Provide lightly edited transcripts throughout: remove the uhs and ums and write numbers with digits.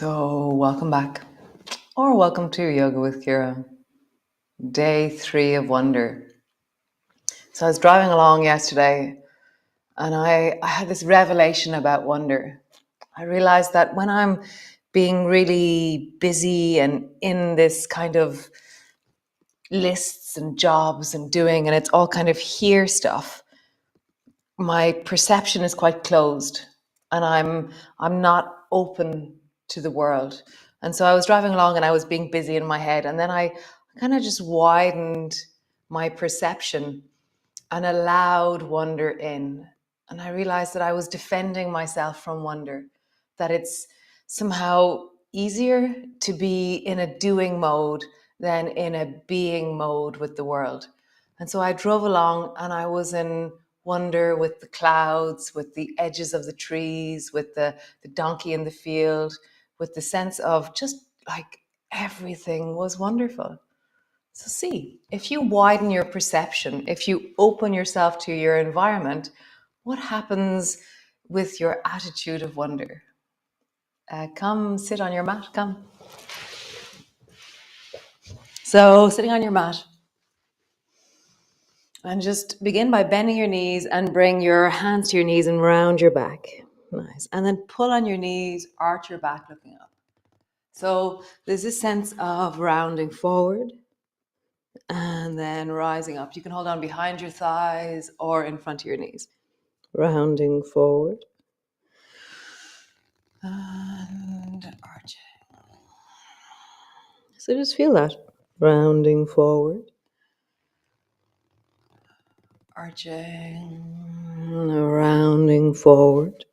So, welcome back, or welcome to Yoga with Ciara, day 3 of Wonder. So, I was driving along yesterday and I had this revelation about wonder. I realized that when I'm being really busy and in this kind of lists and jobs and doing, and it's all kind of here stuff, my perception is quite closed and I'm not open to the world. And so I was driving along and I was being busy in my head, and then I kind of just widened my perception and allowed wonder in. And I realized that I was defending myself from wonder, that it's somehow easier to be in a doing mode than in a being mode with the world. And so I drove along and I was in wonder with the clouds, with the edges of the trees, with the donkey in the field, with the sense of just like everything was wonderful. So, see, if you widen your perception, if you open yourself to your environment, what happens with your attitude of wonder? Come sit on your mat, come. So, sitting on your mat, and just begin by bending your knees and bring your hands to your knees and round your back. Nice. And then pull on your knees, arch your back looking up. So, there's this sense of rounding forward and then rising up. You can hold on behind your thighs or in front of your knees. Rounding forward and arching. So just feel that. Rounding forward, arching, rounding forward,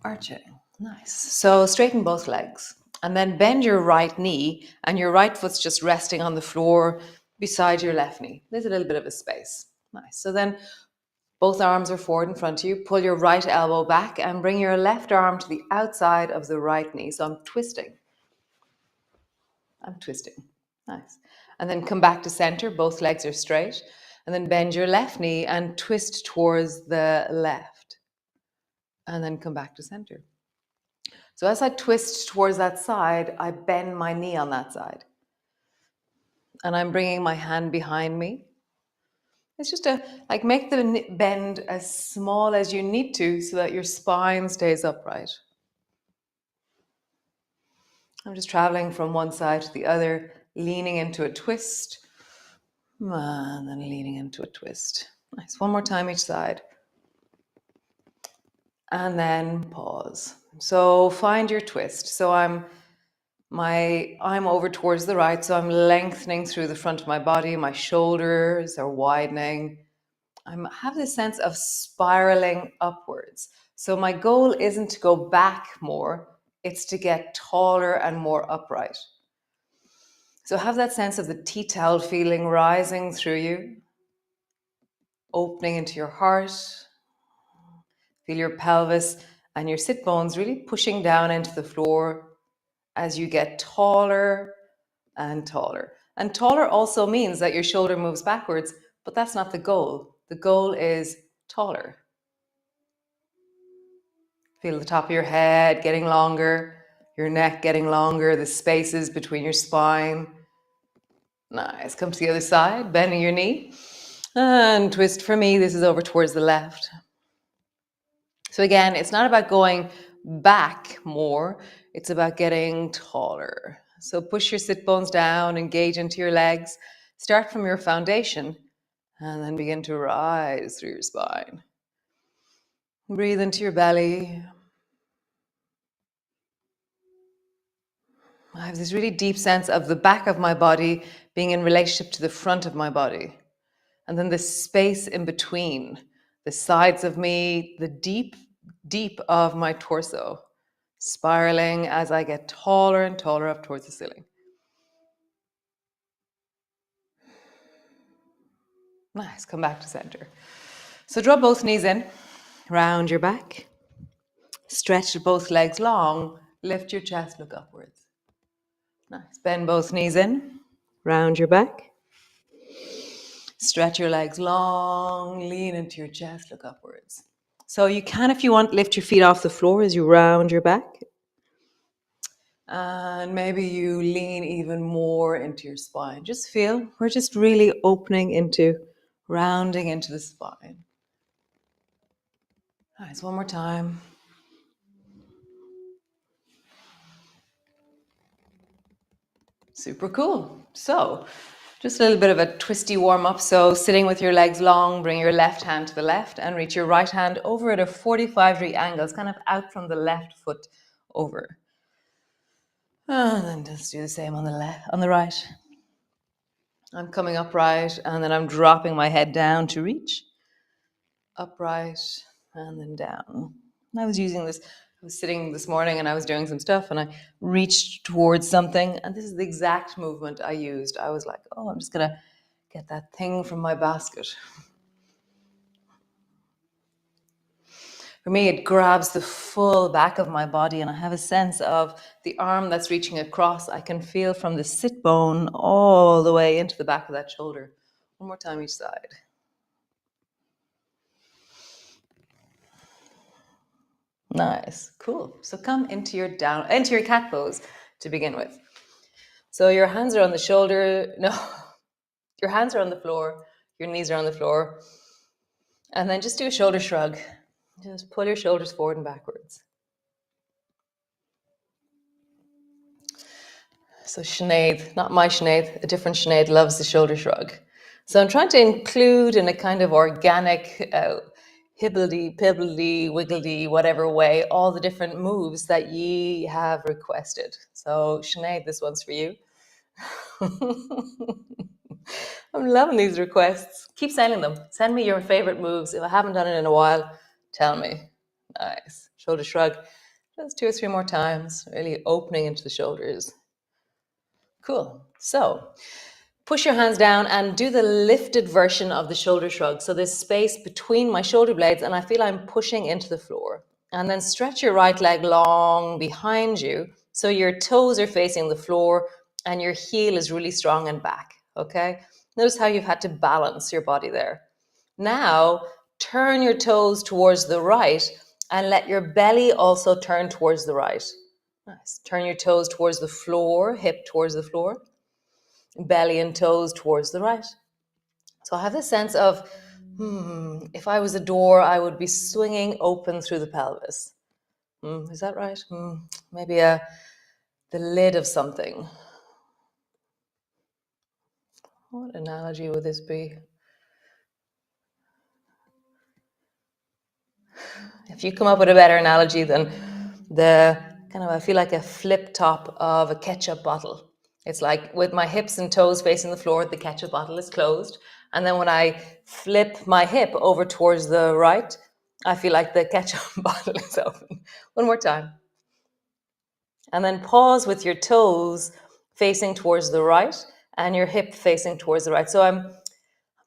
arching. Nice. So straighten both legs and then bend your right knee, and your right foot's just resting on the floor beside your left knee. There's a little bit of a space. Nice. So then both arms are forward in front of you. Pull your right elbow back and bring your left arm to the outside of the right knee. So I'm twisting. Nice. And then come back to center. Both legs are straight. And then bend your left knee and twist towards the left. And then come back to center. So as I twist towards that side, I bend my knee on that side. And I'm bringing my hand behind me. It's just make the bend as small as you need to so that your spine stays upright. I'm just traveling from one side to the other, leaning into a twist, and then leaning into a twist. Nice. One more time each side. And then pause. So find your twist. So I'm over towards the right, so I'm lengthening through the front of my body. My shoulders are widening. I have this sense of spiraling upwards. So my goal isn't to go back more, it's to get taller and more upright. So have that sense of the tea-towel feeling rising through you, opening into your heart. Feel your pelvis and your sit bones really pushing down into the floor as you get taller and taller. And taller also means that your shoulder moves backwards, but that's not the goal. The goal is taller. Feel the top of your head getting longer, your neck getting longer, the spaces between your spine. Nice. Come to the other side, bending your knee. And twist for me. This is over towards the left. So again, it's not about going back more. It's about getting taller. So push your sit bones down, engage into your legs. Start from your foundation and then begin to rise through your spine. Breathe into your belly. I have this really deep sense of the back of my body being in relationship to the front of my body. And then the space in between, the sides of me, the deep of my torso, spiraling as I get taller and taller up towards the ceiling. Nice, come back to center. So draw both knees in, round your back, stretch both legs long, lift your chest, look upwards. Nice, bend both knees in, round your back, stretch your legs long, lean into your chest, look upwards. So you can, if you want, lift your feet off the floor as you round your back. And maybe you lean even more into your spine. Just feel, we're just really opening into, rounding into the spine. Nice, one more time. Super cool. So, just a little bit of a twisty warm up. So, sitting with your legs long, bring your left hand to the left and reach your right hand over at a 45-degree angle. It's kind of out from the left foot over. And then just do the same on the left, on the right. I'm coming upright and then I'm dropping my head down to reach. Upright and then down. I was using this, I was sitting this morning and I was doing some stuff and I reached towards something and this is the exact movement I used. I was like, oh, I'm just going to get that thing from my basket. For me, it grabs the full back of my body and I have a sense of the arm that's reaching across. I can feel from the sit bone all the way into the back of that shoulder. One more time each side. Nice, cool. So come into your cat pose to begin with. So your hands are on the shoulder. No, your hands are on the floor. Your knees are on the floor. And then just do a shoulder shrug. Just pull your shoulders forward and backwards. So Sinead, not my Sinead, a different Sinead loves the shoulder shrug. So I'm trying to include in a kind of organic, hibbledy, wiggledy, whatever way, all the different moves that ye have requested. So Sinead, this one's for you. I'm loving these requests. Keep sending them. Send me your favorite moves. If I haven't done it in a while, tell me. Nice. Shoulder shrug. Just 2 or 3 more times. Really opening into the shoulders. Cool. So push your hands down and do the lifted version of the shoulder shrug. So there's space between my shoulder blades and I feel I'm pushing into the floor. And then stretch your right leg long behind you so your toes are facing the floor and your heel is really strong and back, okay? Notice how you've had to balance your body there. Now, turn your toes towards the right and let your belly also turn towards the right. Nice. Turn your toes towards the floor, hip towards the floor, belly and toes towards the right. So I have this sense of, if I was a door, I would be swinging open through the pelvis. Is that right? Maybe the lid of something. What analogy would this be? If you come up with a better analogy than the kind of, I feel like a flip top of a ketchup bottle. It's like with my hips and toes facing the floor, the ketchup bottle is closed. And then when I flip my hip over towards the right, I feel like the ketchup bottle is open. One more time. And then pause with your toes facing towards the right and your hip facing towards the right. So I'm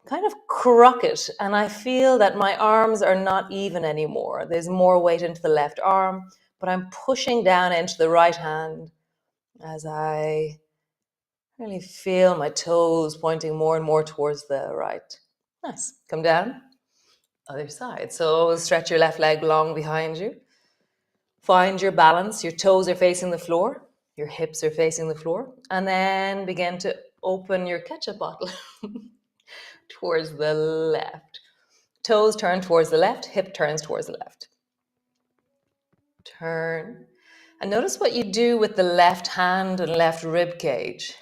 kind of crooked and I feel that my arms are not even anymore. There's more weight into the left arm, but I'm pushing down into the right hand as I really feel my toes pointing more and more towards the right. Nice. Come down. Other side. So stretch your left leg long behind you. Find your balance. Your toes are facing the floor. Your hips are facing the floor. And then begin to open your ketchup bottle towards the left. Toes turn towards the left, hip turns towards the left. Turn. And notice what you do with the left hand and left rib cage.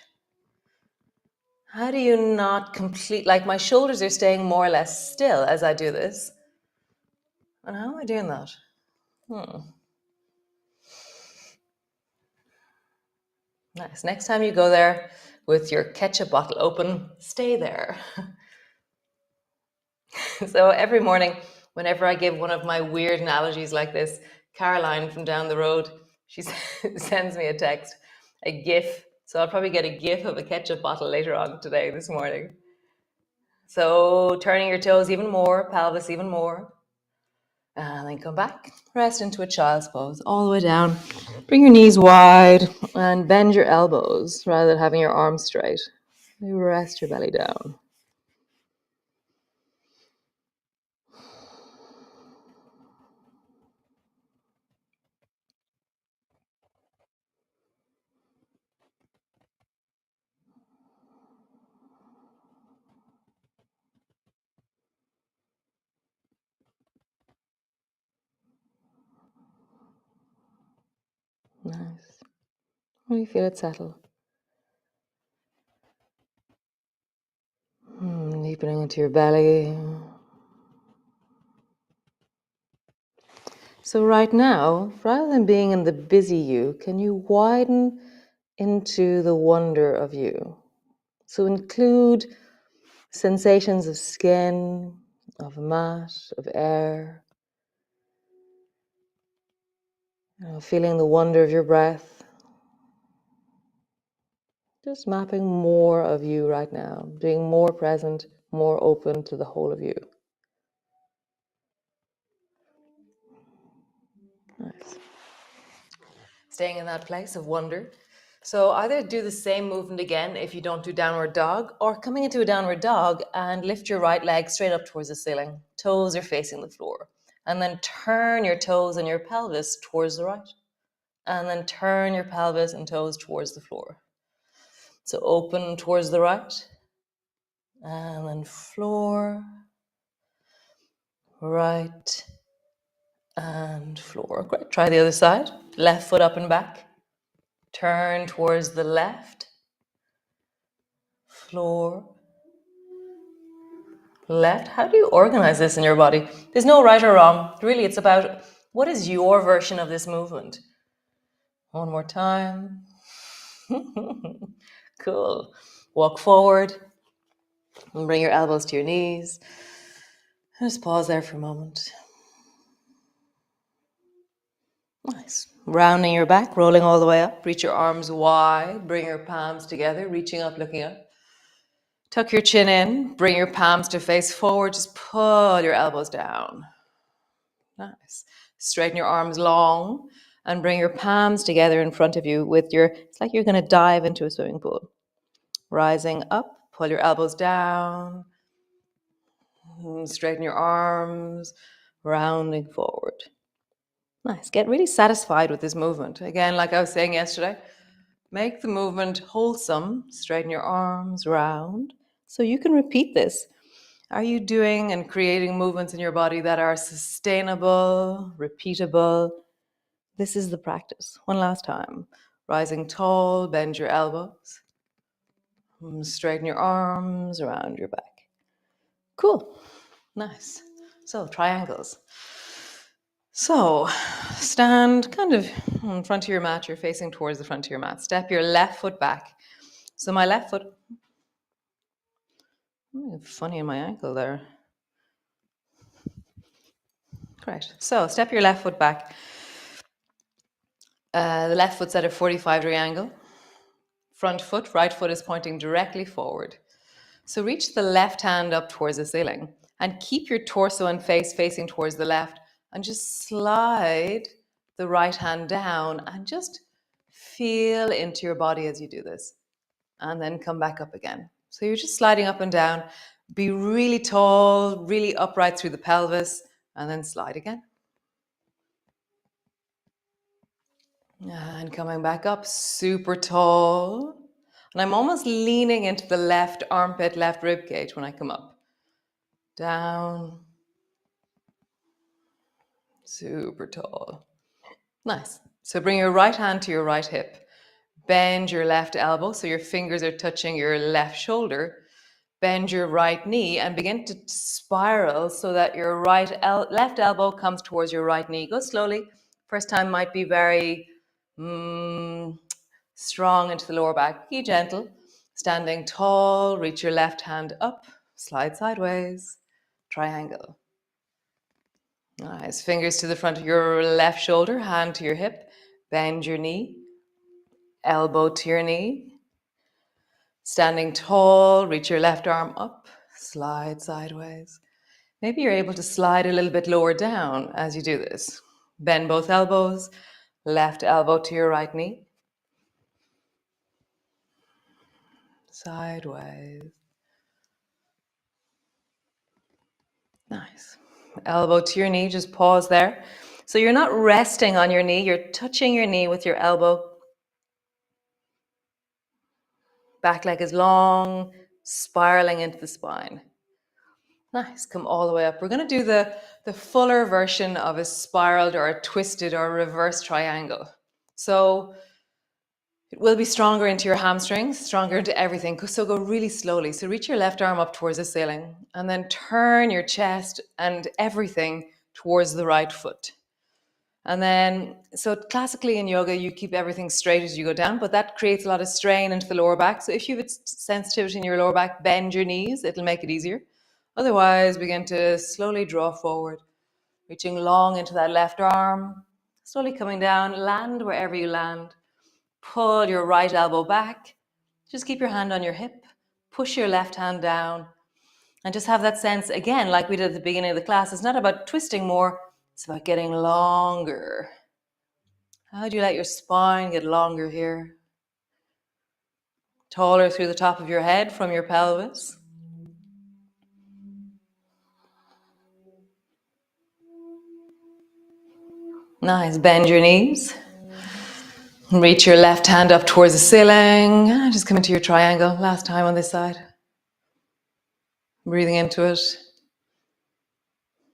How do you not complete, like my shoulders are staying more or less still as I do this. And how am I doing that? Nice. Next time you go there with your ketchup bottle open, stay there. So every morning, whenever I give one of my weird analogies like this, Caroline from down the road, she sends me a text, a GIF. So I'll probably get a GIF of a ketchup bottle later on today, this morning. So turning your toes even more, pelvis even more. And then come back, rest into a child's pose, all the way down. Bring your knees wide and bend your elbows rather than having your arms straight. You rest your belly down. Nice. Really feel it settle. Deepening into your belly. So right now, rather than being in the busy you, can you widen into the wonder of you? So include sensations of skin, of mat, of air, feeling the wonder of your breath. Just mapping more of you right now, being more present, more open to the whole of you. Nice. Staying in that place of wonder. So either do the same movement again if you don't do downward dog, or coming into a downward dog and lift your right leg straight up towards the ceiling. Toes are facing the floor. And then turn your toes and your pelvis towards the right. And then turn your pelvis and toes towards the floor. So open towards the right. And then floor, right, and floor. Great. Try the other side. Left foot up and back. Turn towards the left. Floor, left. How do you organize this in your body? There's no right or wrong. Really, it's about what is your version of this movement. One more time. Cool. Walk forward and bring your elbows to your knees. Just pause there for a moment. Nice. Rounding your back, rolling all the way up. Reach your arms wide. Bring your palms together, reaching up, looking up. Tuck your chin in. Bring your palms to face forward. Just pull your elbows down. Nice. Straighten your arms long and bring your palms together in front of you with your, it's like you're going to dive into a swimming pool. Rising up, pull your elbows down. Straighten your arms, rounding forward. Nice. Get really satisfied with this movement. Again, like I was saying yesterday, make the movement wholesome. Straighten your arms, round. So you can repeat this. Are you doing and creating movements in your body that are sustainable, repeatable? This is the practice. One last time. Rising tall, bend your elbows. Straighten your arms around your back. Cool. Nice. So, triangles. So, stand kind of in front of your mat. You're facing towards the front of your mat. Step your left foot back. So, my left foot, funny in my ankle there. Great. So, step your left foot back. The left foot's at a 45-degree angle. Front foot, right foot is pointing directly forward. So reach the left hand up towards the ceiling and keep your torso and face facing towards the left and just slide the right hand down and just feel into your body as you do this. And then come back up again. So you're just sliding up and down. Be really tall, really upright through the pelvis, and then slide again. And coming back up, super tall. And I'm almost leaning into the left armpit, left rib cage when I come up. Down. Super tall. Nice. So bring your right hand to your right hip. Bend your left elbow so your fingers are touching your left shoulder. Bend your right knee and begin to spiral so that your left elbow comes towards your right knee. Go slowly. First time might be very strong into the lower back. Be gentle. Standing tall, reach your left hand up, slide sideways, triangle. Nice. Fingers to the front of your left shoulder, hand to your hip. Bend your knee, elbow to your knee. Standing tall, reach your left arm up, slide sideways. Maybe you're able to slide a little bit lower down as you do this. Bend both elbows, left elbow to your right knee. Sideways. Nice. Elbow to your knee, just pause there. So you're not resting on your knee, you're touching your knee with your elbow. Back leg is long, spiraling into the spine. Nice, come all the way up. We're going to do the fuller version of a spiraled or a twisted or reverse triangle. So it will be stronger into your hamstrings, stronger into everything. So go really slowly. So reach your left arm up towards the ceiling and then turn your chest and everything towards the right foot. And then, so classically in yoga, you keep everything straight as you go down, but that creates a lot of strain into the lower back. So if you have sensitivity in your lower back, bend your knees, it'll make it easier. Otherwise, begin to slowly draw forward, reaching long into that left arm, slowly coming down, land wherever you land. Pull your right elbow back. Just keep your hand on your hip. Push your left hand down. And just have that sense, again, like we did at the beginning of the class, it's not about twisting more, it's about getting longer. How do you let your spine get longer here? Taller through the top of your head from your pelvis. Nice. Bend your knees. Reach your left hand up towards the ceiling. Just come into your triangle. Last time on this side. Breathing into it.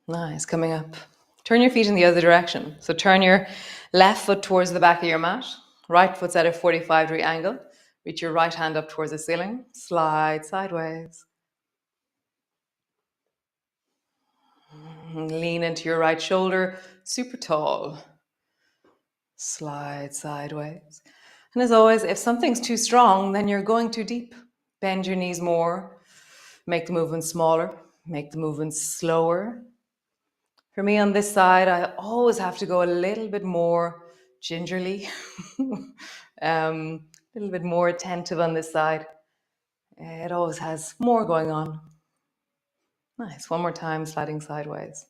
Nice. Coming up. Turn your feet in the other direction. So turn your left foot towards the back of your mat. Right foot's at a 45-degree angle. Reach your right hand up towards the ceiling. Slide sideways. Lean into your right shoulder. Super tall. Slide sideways. And as always, if something's too strong, then you're going too deep. Bend your knees more. Make the movement smaller. Make the movement slower. For me on this side, I always have to go a little bit more gingerly. A little bit more attentive on this side. It always has more going on. Nice. One more time, sliding sideways.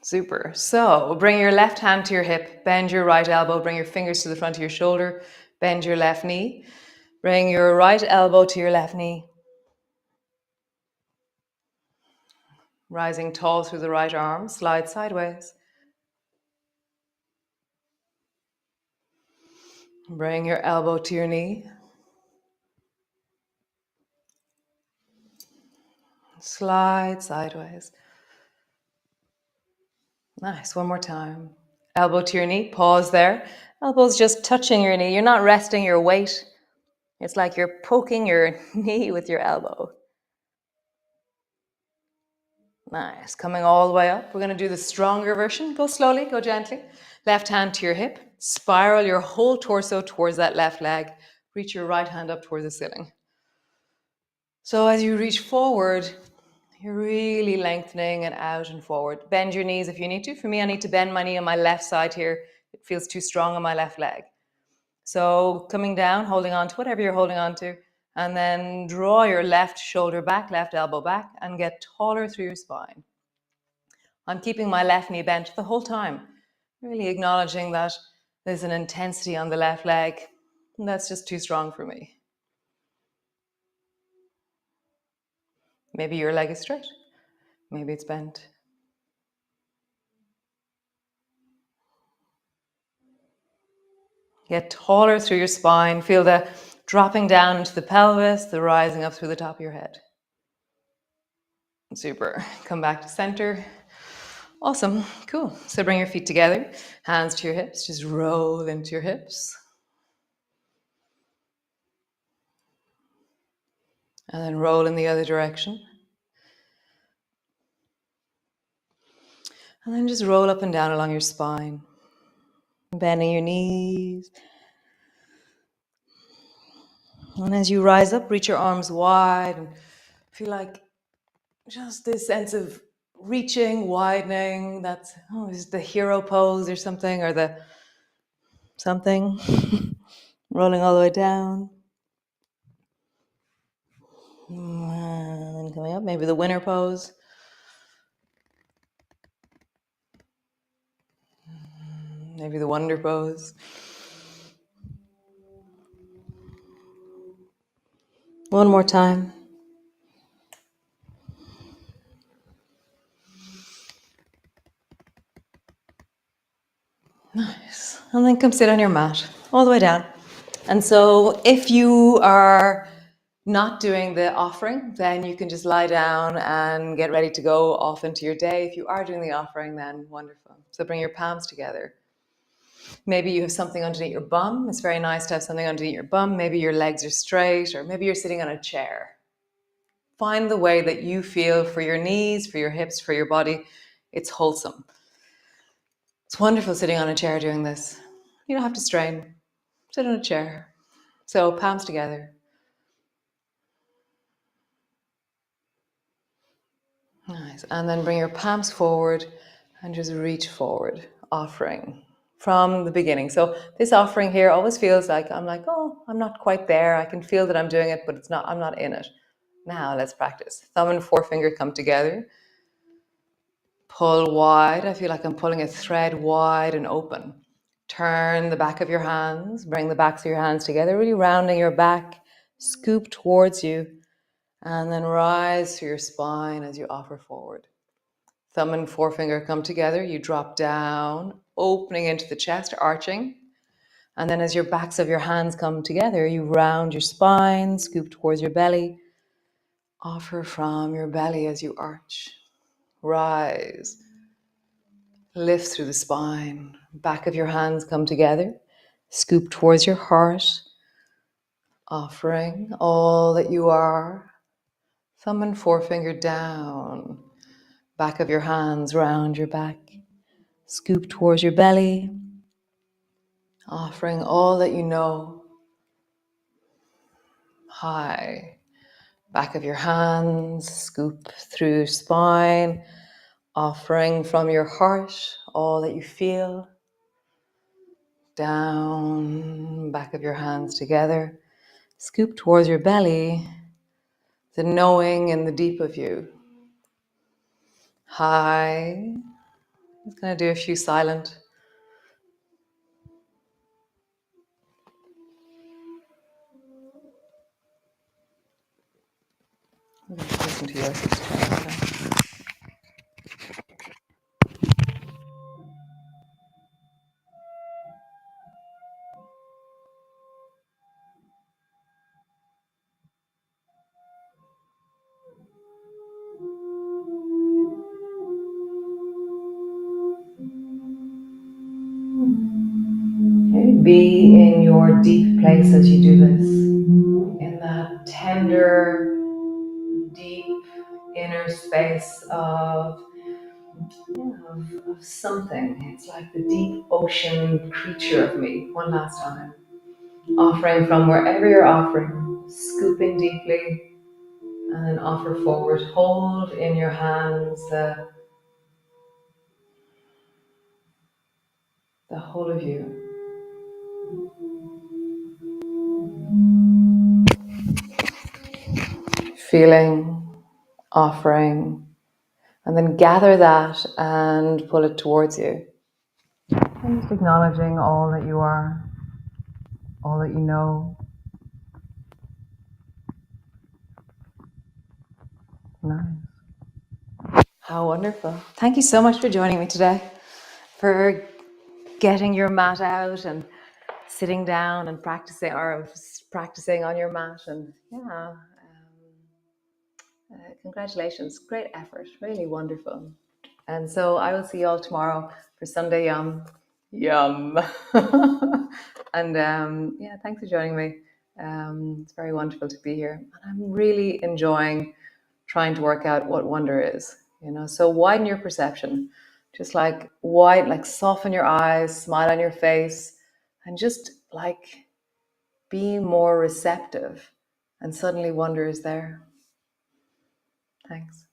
Super. So bring your left hand to your hip, bend your right elbow, bring your fingers to the front of your shoulder, bend your left knee, bring your right elbow to your left knee, rising tall through the right arm, slide sideways. Bring your elbow to your knee, slide sideways. Nice. One more time. Elbow to your knee, pause there. Elbow's just touching your knee. You're not resting your weight. It's like you're poking your knee with your elbow. Nice. Coming all the way up. We're going to do the stronger version. Go slowly, go gently. Left hand to your hip. Spiral your whole torso towards that left leg. Reach your right hand up towards the ceiling. So as you reach forward, you're really lengthening and out and forward. Bend your knees if you need to. For me, I need to bend my knee on my left side here. It feels too strong on my left leg. So coming down, holding on to whatever you're holding on to, and then draw your left shoulder back, left elbow back, and get taller through your spine. I'm keeping my left knee bent the whole time, really acknowledging that there's an intensity on the left leg. And that's just too strong for me. Maybe your leg is straight. Maybe it's bent. Get taller through your spine. Feel the dropping down into the pelvis, the rising up through the top of your head. Super. Come back to center. Awesome. Cool. So bring your feet together, hands to your hips. Just roll into your hips. And then roll in the other direction. And then just roll up and down along your spine. Bending your knees. And as you rise up, reach your arms wide and feel like just this sense of reaching, widening. That's is the hero pose or something, or the something. Rolling all the way down. And then coming up, maybe the winner pose. Maybe the wonder pose. One more time. Nice. And then come sit on your mat all the way down. And so if you are not doing the offering, then you can just lie down and get ready to go off into your day. If you are doing the offering, then wonderful. So bring your palms together. Maybe you have something underneath your bum. It's very nice to have something underneath your bum. Maybe your legs are straight, or maybe you're sitting on a chair. Find the way that you feel for your knees, for your hips, for your body. It's wholesome. It's wonderful sitting on a chair doing this. You don't have to strain. Sit on a chair. So palms together. Nice. And then bring your palms forward and just reach forward, offering from the beginning. So this offering here always feels like I'm like, oh, I'm not quite there. I can feel that I'm doing it, but it's not, I'm not in it. Now let's practice. Thumb and forefinger come together. Pull wide. I feel like I'm pulling a thread wide and open. Turn the back of your hands. Bring the backs of your hands together, really rounding your back. Scoop towards you. And then rise through your spine as you offer forward. Thumb and forefinger come together. You drop down, opening into the chest, arching. And then as your backs of your hands come together, you round your spine, scoop towards your belly. Offer from your belly as you arch. Rise. Lift through the spine. Back of your hands come together. Scoop towards your heart. Offering all that you are. Thumb and forefinger down. Back of your hands round your back. Scoop towards your belly. Offering all that you know. High. Back of your hands. Scoop through spine. Offering from your heart all that you feel. Down. Back of your hands together. Scoop towards your belly. The knowing in the deep of you. High. I'm just going to do a few silent. Listen to yours. Okay, be in your deep place as you do this. In that tender, deep inner space of something. It's like the deep ocean creature of me. One last time. Offering from wherever you're offering, scooping deeply, and then offer forward. Hold in your hands the whole of you. Feeling, offering, and then gather that and pull it towards you. And just acknowledging all that you are, all that you know. Nice. How wonderful. Thank you so much for joining me today, for getting your mat out and sitting down and practicing on your mat. And yeah, congratulations. Great effort. Really wonderful. And so I will see you all tomorrow for Sunday Yum. Yum. And yeah, thanks for joining me. It's very wonderful to be here. And I'm really enjoying trying to work out what wonder is, So widen your perception. Just like soften your eyes, smile on your face, and just like be more receptive. And suddenly wonder is there. Thanks.